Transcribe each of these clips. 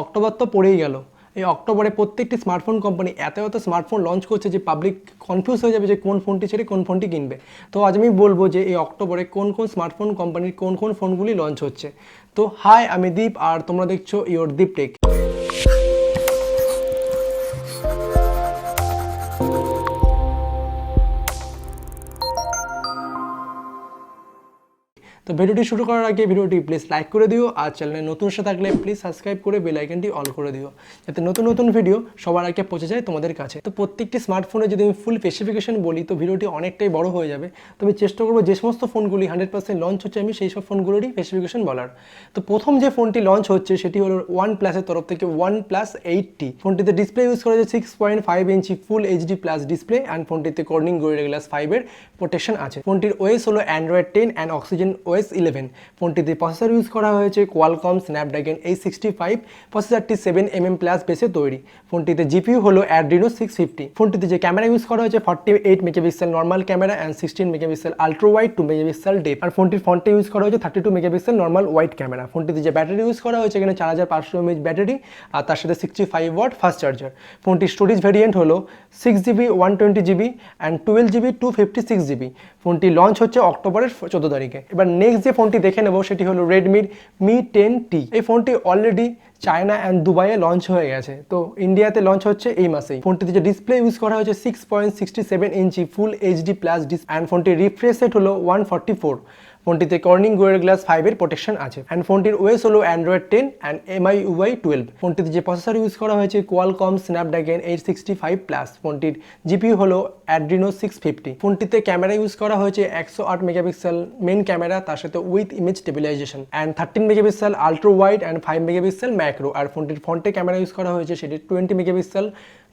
October তো পড়েই গেল। এই অক্টোবরে প্রত্যেকটি স্মার্টফোন কোম্পানি এত স্মার্টফোন লঞ্চ করছে যে পাবলিক কনফিউজ হয়ে যাবে যে কোন ফোনটি ছেড়ে কোন ফোনটি কিনবে। তো আজ আমি বলবো যে এই অক্টোবরে কোন কোন স্মার্টফোন কোম্পানির কোন কোন ফোনগুলি লঞ্চ হচ্ছে। তো হাই, আমি দীপ আর তোমরা দেখছো ইওর দীপ টেক। তো ভিডিওটি শুরু করার আগে ভিডিওটি প্লিজ লাইক করে দিও, আর চ্যানেলে নতুন এসে থাকলে প্লিজ সাবস্ক্রাইব করে বেল আইকনটি অল করে দিও, যাতে নতুন নতুন ভিডিও সবার আগে পৌঁছে যায় তোমাদের কাছে। তো প্রত্যেকটি স্মার্টফোনে যদি আমি ফুল স্পেসিফিকেশন বলি তো ভিডিওটি অনেকটাই বড় হয়ে যাবে। তো আমি চেষ্টা করবো যে সমস্ত ফোনগুলি 100% লঞ্চ হচ্ছে আমি সেই সব ফোনগুলোরই স্পেসিফিকেশন বলার। তো প্রথম যে ফোনটি লঞ্চ হচ্ছে সেটি হলো OnePlus-এর তরফ থেকে OnePlus 8T। ফোনটিতে ডিসপ্লে ইউজ করা হয়েছে 6.5 inch full HD plus display and ফোনটিতে কর্নিং গরিলা গ্লাস 5-এর প্রোটেকশন আছে। ফোনটির ওএস হলো Android 10 অ্যান্ড অক্সিজেন OS 11। ফোনটিতে প্রসেসর ইউজ করা হয়েছে কোয়ালকম স্ন্যাপড্রাগন 865। প্রসেসরটি 7mm প্লাস বেসে তৈরি। ফোনটিতে জিপিইউ হলো অ্যাড্রিনো 650। ফোনটিতে যে ক্যামেরা ইউজ করা হয়েছে 48 megapixel normal camera and 16 megapixel ultra wide 2 megapixel depth. আর ফোনটির ফ্রন্টে ইউজ করা হয়েছে 32 মেগাপিক্সেল নর্মাল ওয়াইড ক্যামেরা। ফোনটিতে যে ব্যাটারি ইউজ করা হয়েছে এখানে 4500 mAh ব্যাটারি আর তার সাথে 65 ওয়াট ফাস্ট চার্জার। ফোনটির স্টোরেজ ভেরিয়েন্ট হলো 6GB 120GB and 12GB 256GB। ফোনটি লঞ্চ হচ্ছে অক্টোবরের 14 তারিখে। এবার নেক্সট যে ফোনটি দেখে নেব সেটি হলো রেডমির Mi 10T। এই ফোনটি অলরেডি চায়না অ্যান্ড দুবাইয়ে লঞ্চ হয়ে গেছে, তো ইন্ডিয়াতে লঞ্চ হচ্ছে এই মাসেই। ফোনটিতে যে ডিসপ্লে ইউজ করা হয়েছে 6.67 ইঞ্চি ফুল এইচডি প্লাস অ্যান্ড ফোনটির রিফ্রেশ রেট হলো 144। ফোনটিতে কর্নিং গরিলা গ্লাস 5-এর প্রোটেকশন আছে অ্যান্ড ফোনটির ওএস হলো Android 10 অ্যান্ড MIUI 12। ফোনটিতে যে প্রসেসর ইউজ করা হয়েছে কোয়ালকম স্ন্যাপড্রাগন 865+। ফোনটির জিপিইউ হলো অ্যাড্রিনো 650। ফোনটিতে ক্যামেরা ইউজ করা হয়েছে 108 মেগাপিক্সেল মেন ক্যামেরা, তার সাথে with image stabilisation and 13 megapixel ultra wide and 5 megapixel macro. আর ফোনটির ফ্রন্টে ক্যামেরা ইউজ করা হয়েছে সেটি 20 মেগাপিক্সেল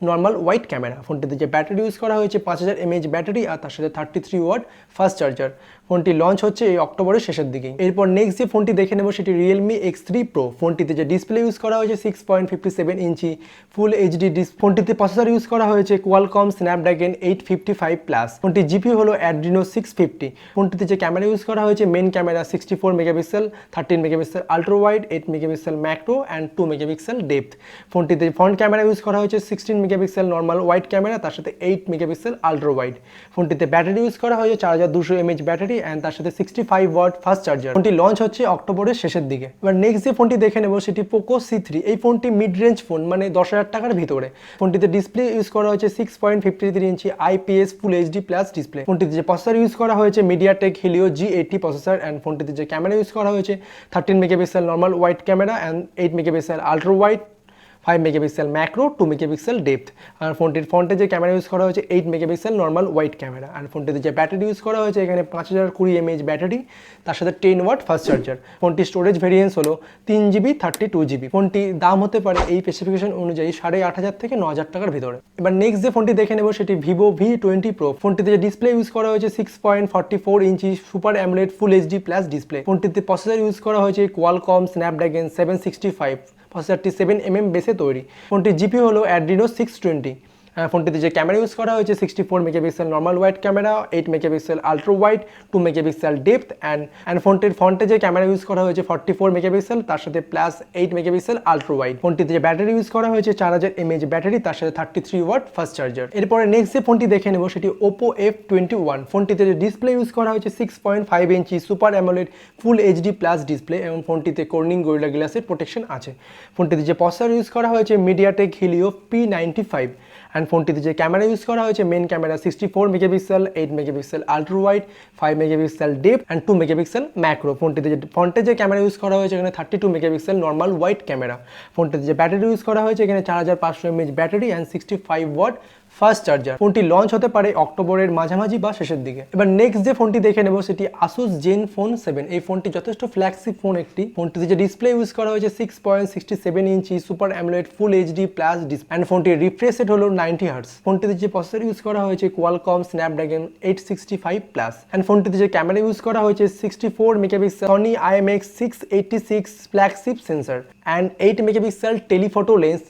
নর্মাল ওয়াইড ক্যামেরা। ফোনটিতে যে ব্যাটারি ইউজ করা হয়েছে 5000 mAh ব্যাটারি আর তার সাথে 33 ওয়াট ফাস্ট চার্জার। ফোনটি লঞ্চ হচ্ছে এই অক্টোবরের শেষের দিকেই। এরপর নেক্সট যে ফোনটি দেখে নেব সেটি Realme X3 Pro। ফোনটিতে যে ডিসপ্লে ইউজ করা হয়েছে 6.57 ইঞ্চি ফুল এইচডি ফোনটিতে প্রসেসর ইউজ করা হয়েছে কোয়ালকম স্ন্যাপড্রাগন 855+। ফোনটির জিপিইউ হলো অ্যাড্রিনো 650। ফোনটিতে যে ক্যামেরা ইউজ করা হয়েছে main camera 64 megapixel 13 megapixel ultra wide 8 megapixel macro and 2 megapixel depth. ফোনটিতে ফ্রন্ট ক্যামেরা ইউজ করা হয়েছে 16 মেগাপিক্সেল নর্মাল ওয়াইড ক্যামেরা, তার সাথে 8 মেগাপিক্সেল আল্ট্রা ওয়াইড। ফোনটিতে ব্যাটারি ইউজ করা হয়েছে 4200 mAh ব্যাটারি অ্যান্ড তার সাথে 65 ওয়াট ফাস্ট চার্জার। ফোনটি লঞ্চ হচ্ছে অক্টোবরের শেষের দিকে। এবার নেক্সট যে ফোনটি দেখে নেব সেটি পোকো C3। এই ফোনটি মিড রেঞ্জ ফোন, মানে 10,000 টাকার ভিতরে। ফোনটিতে ডিসপ্লে ইউজ করা হয়েছে 6.53 inch IPS full HD plus display. ফোনটিতে যে প্রসেসর ইউজ করা হয়েছে MediaTek Helio G80 processor and ফোনটিতে যে ক্যামেরা ইউজ করা হয়েছে 13 megapixel normal wide camera and 8 megapixel ultra wide 5 megapixel macro 2 megapixel depth. আর ফোনটির ফ্রন্টে যে ক্যামেরা ইউজ করা হয়েছে 8 মেগাপিক্সেল নর্মাল ওয়াইড ক্যামেরা। আর ফোনটিতে যে ব্যাটারি ইউজ করা হয়েছে এখানে 5020 mAh ব্যাটারি, তার সাথে 10 ওয়াট ফাস্ট চার্জার। ফোনটির স্টোরেজ ভেরিয়েন্স হলো 3GB 32GB। ফোনটি দাম হতে পারে এই স্পেসিফিকেশন অনুযায়ী 8500 থেকে 9000 টাকার ভিতরে। এবার নেক্সট যে ফোনটি দেখে নেব সেটি Vivo V20 Pro। ফোনটিতে যে ডিসপ্লে ইউজ করা হয়েছে 6.44 inch super AMOLED full HD plus display. ফোনটিতে প্রসেসর ইউজ করা হয়েছে কোয়ালকম স্ন্যাপড্রাগন 765। প্রসেসরটি 7mm বেসে তৈরি। ফোনটির জিপিইউ হলো অ্যাড্রিনো 620। ফোনটিতে যে ক্যামেরা ইউজ করা হয়েছে 64 megapixel normal wide camera, 8 megapixel ultra wide 2 megapixel depth and ফোনটির ফ্রন্টে যে ক্যামেরা ইউজ করা হয়েছে 44 মেগাপিক্সেল, তার সাথে প্লাস 8 মেগাপিক্সেল আল্ট্রা ওয়াইড। ফোনটিতে যে ব্যাটারি ইউজ করা হয়েছে 4000 mAh ব্যাটারি, তার সাথে 33 ওয়াট ফাস্ট চার্জার। এরপরে নেক্সট যে ফোনটি দেখে নেব সেটি Oppo F21। ফোনটিতে যে ডিসপ্লে ইউজ করা হয়েছে 6.5 inch super AMOLED full HD plus display এবং ফোনটিতে কর্নিং গরিলা গ্লাসের প্রোটেকশন আছে। ফোনটিতে যে প্রসেসর ইউজ করা হয়েছে মিডিয়াটেক হিলিও P95 অ্যান্ড ফোনটিতে যে ক্যামেরা ইউজ করা হয়েছে main camera 64 megapixel 8 megapixel ultra wide 5 megapixel depth and 2 megapixel macro. ফোনটিতে যে ফ্রন্টে যে ক্যামেরা ইউজ করা হয়েছে এখানে 32 মেগাপিক্সেল নর্মাল ওয়াইড ক্যামেরা। ফোনটিতে যে ব্যাটারি ইউজ করা হয়েছে এখানে 4500 mAh battery and 65 watt fast charger. ফোনটি লঞ্চ হতে পারে অক্টোবরের মাঝামাঝি বা শেষের দিকে। এবার নেক্সট যে ফোনটি দেখে নেব সেটি Asus Zenfone 7। এই ফোনটি যথেষ্ট ফ্ল্যাগশিপ ফোন একটি। ফোনটিতে যে ডিসপ্লে ইউজ করা হয়েছে 6.67 inch super AMOLED full HD plus display and ফোনটির রিফ্রেশ রেট হলো 90 হার্টজ। ফোনটিতে যে প্রসেসর ইউজ করা হয়েছে কোয়ালকম স্ন্যাপড্রাগন 865+। অ্যান্ড ফোনটিতে যে ক্যামেরা ইউজ করা হয়েছে 64 megapixel Sony IMX686 flagship sensor and 8 megapixel telephoto lens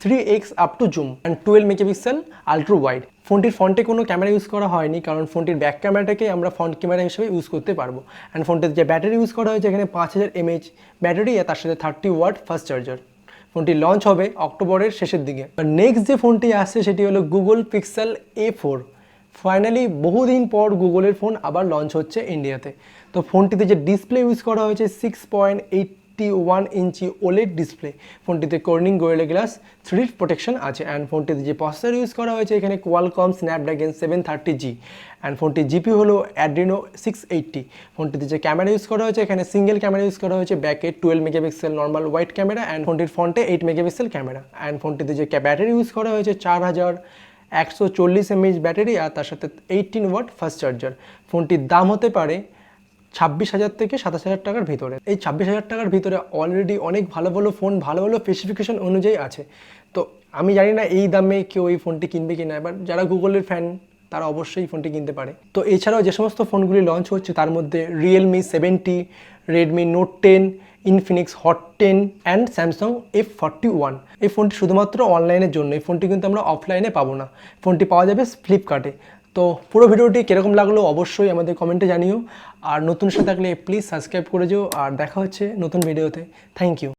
3x up to zoom and 12 megapixel ultra wide. ফোনটির ফ্রন্টে কোনো ক্যামেরা ইউজ করা হয়নি, কারণ ফোনটির ব্যাক ক্যামেরাটাকে আমরা ফ্রন্ট ক্যামেরা হিসেবে ইউজ করতে পারবো। অ্যান্ড ফোনটিতে যে ব্যাটারি ইউজ করা হয়েছে এখানে 5000 mAh ব্যাটারি আর তার সাথে 30 ওয়াট ফাস্ট চার্জার। ফোনটি লঞ্চ হবে অক্টোবরের শেষের দিকে। নেক্সট যে ফোনটি আসছে সেটি হলো গুগল পিক্সেল A4। ফাইনালি বহুদিন পর গুগলের ফোন আবার লঞ্চ হচ্ছে ইন্ডিয়াতে। তো ফোনটিতে যে ডিসপ্লে ইউজ করা হয়েছে 6.81 ইঞ্চি ওলেড ডিসপ্লে। ফোনটিতে কর্নিং গোরিলা গ্লাস 3 প্রোটেকশন আছে। অ্যান্ড ফোনটিতে যে প্রসেসর ইউজ করা হয়েছে এখানে কোয়ালকম স্ন্যাপড্রাগন 730G। অ্যান্ড ফোনটির জিপি হলো অ্যাড্রিনো 680। ফোনটিতে যে ক্যামেরা ইউজ করা হয়েছে এখানে সিঙ্গেল ক্যামেরা ইউজ করা হয়েছে, ব্যাকে 12 megapixel normal white camera and ফোনটির ফ্রন্টে 8 মেগাপিক্সেল ক্যামেরা। অ্যান্ড ফোনটিতে যে ব্যাটারি ইউজ করা হয়েছে 4140 mAh ব্যাটারি আর তার সাথে 18 ওয়াট ফাস্ট চার্জার। ফোনটির দাম হতে পারে 26,000 থেকে 27,000 টাকার ভিতরে। এই 26,000 টাকার ভিতরে অলরেডি অনেক ভালো ভালো ফোন ভালো ভালো স্পেসিফিকেশন অনুযায়ী আছে। তো আমি জানি না এই দামে কেউ এই ফোনটি কিনবে কি না, এবার যারা গুগলের ফ্যান তারা অবশ্যই ফোনটি কিনতে পারে। তো এছাড়াও যে সমস্ত ফোনগুলি লঞ্চ হচ্ছে তার মধ্যে Realme 70, Redmi note 10, Infinix hot 10 and Samsung F41। এই ফোনটি শুধুমাত্র অনলাইনের জন্য, এই ফোনটি কিন্তু আমরা অফলাইনে পাবো না। ফোনটি পাওয়া যাবে ফ্লিপকার্টে। তো পুরো ভিডিওটি কীরকম লাগলো অবশ্যই আমাদের কমেন্টে জানিও। আর নতুন সাথে থাকলে প্লিজ সাবস্ক্রাইব করে যেও। আর দেখা হচ্ছে নতুন ভিডিওতে। Thank you.